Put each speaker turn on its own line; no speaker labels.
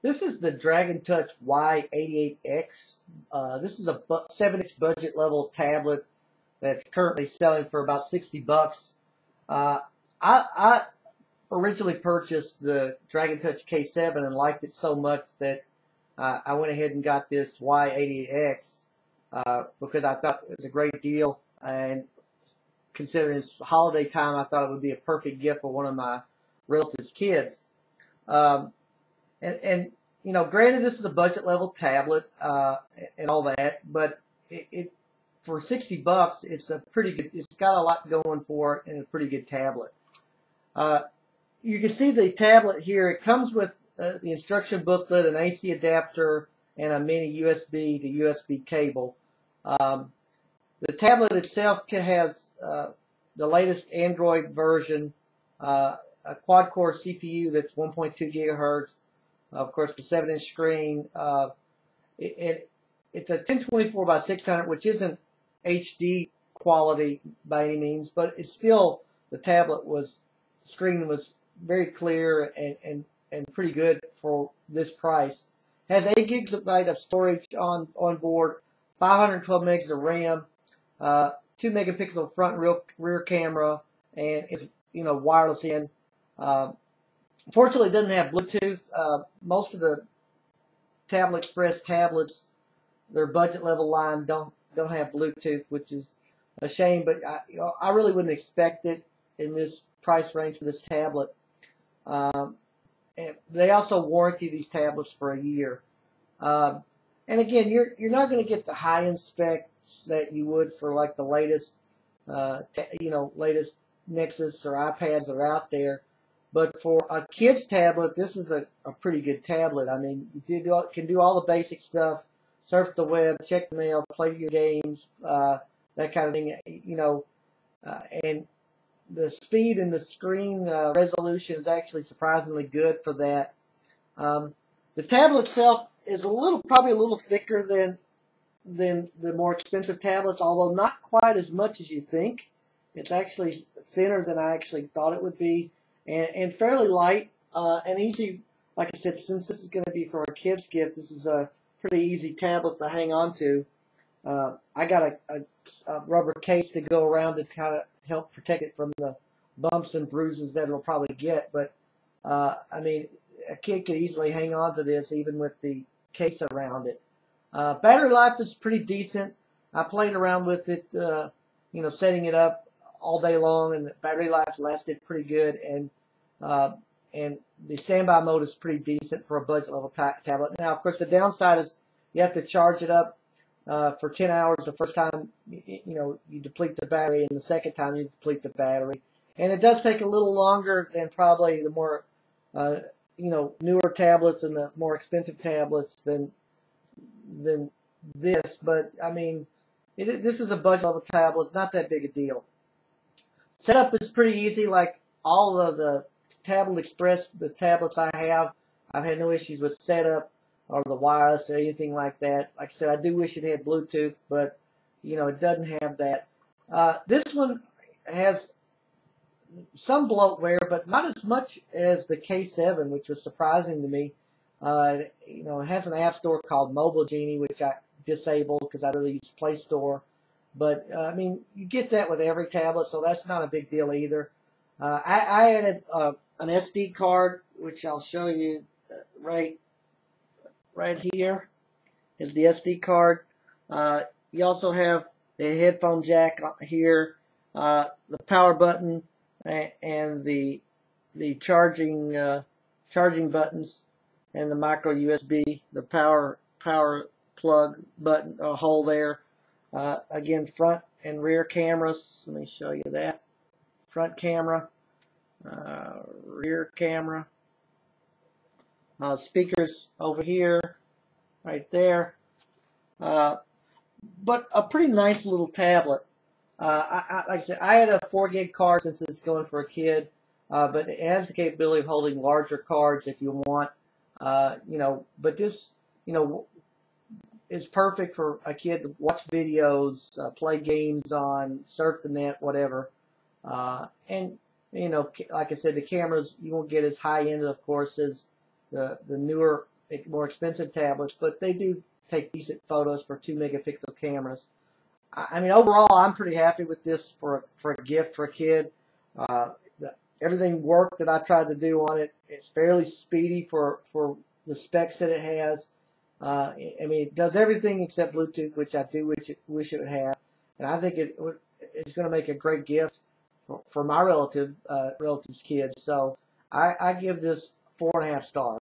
This is the Dragon Touch Y88X. This is a 7-inch budget level tablet that's currently selling for about 60 bucks. I originally purchased the Dragon Touch K7 and liked it so much that I went ahead and got this Y88X because I thought it was a great deal, and considering it's holiday time, I thought it would be a perfect gift for one of my relatives' kids. Um, and you know, granted, this is a budget level tablet and all that, but it for 60 bucks, it's a pretty good. It's got a lot going for it, and a pretty good tablet. Uh, you can see the tablet here. It comes with the instruction booklet, an AC adapter, and a mini USB to USB cable. Um, the tablet itself has the latest Android version, a quad-core CPU that's 1.2 gigahertz. Of course, the 7-inch screen. It's a 1024 by 600, which isn't HD quality by any means, but it's still, the screen was very clear and pretty good for this price. Has 8 gigabyte of storage on board, 512 megs of RAM, 2 megapixel front and rear camera, and it's wireless in. Fortunately, it doesn't have Bluetooth. Most of the Tablet Express tablets, their budget level line don't have Bluetooth, which is a shame. But I really wouldn't expect it in this price range for this tablet. And they also warranty these tablets for a year. And again, you're not going to get the high end specs that you would for like the latest latest Nexus or iPads that are out there. But for a kid's tablet, this is a pretty good tablet. I mean, you can do all the basic stuff: surf the web, check the mail, play your games, that kind of thing. And the speed and the screen resolution is actually surprisingly good for that. The tablet itself is probably a little thicker than the more expensive tablets, although not quite as much as you think. It's actually thinner than I actually thought it would be, and fairly light and easy. Like I said, since this is going to be for a kid's gift, this is a pretty easy tablet to hang on to. I got a rubber case to go around to kind of help protect it from the bumps and bruises that it'll probably get. But I mean, a kid could easily hang on to this even with the case around it. Battery life is pretty decent. I played around with it, setting it up all day long, and the battery life lasted pretty good. And the standby mode is pretty decent for a budget level tablet. Now, of course, the downside is you have to charge it up for 10 hours the first time you deplete the battery, and the second time you deplete the battery. And it does take a little longer than probably the more newer tablets and the more expensive tablets than this. But I mean, this is a budget level tablet, not that big a deal. Setup is pretty easy, like all of the Tablet Express, the tablets I have. I've had no issues with setup or the wireless or anything like that. Like I said, I do wish it had Bluetooth, but it doesn't have that. This one has some bloatware, but not as much as the K7, which was surprising to me. It has an app store called Mobile Genie, which I disabled because I really use Play Store. But I mean, you get that with every tablet, so that's not a big deal either. I added an SD card, which I'll show you right here is the SD card. You also have the headphone jack here, the power button, and the charging buttons, and the micro USB, the power plug button hole there. Again, front and rear cameras. Let me show you that. Front camera, rear camera, speakers over here, right there. But a pretty nice little tablet. Like I said, I had a 4 gig card since it's going for a kid, but it has the capability of holding larger cards if you want. But this, is perfect for a kid to watch videos, play games on, surf the net, whatever. And like I said, the cameras, you won't get as high end, of course, as the newer more expensive tablets, but they do take decent photos for 2 megapixel cameras. I mean, overall, I'm pretty happy with this for a gift for a kid. Everything worked that I tried to do on it. It's fairly speedy for the specs that it has. I mean, it does everything except Bluetooth, which I do wish it would have. And I think it's going to make a great gift for my relatives' kids. So I give this 4.5 stars.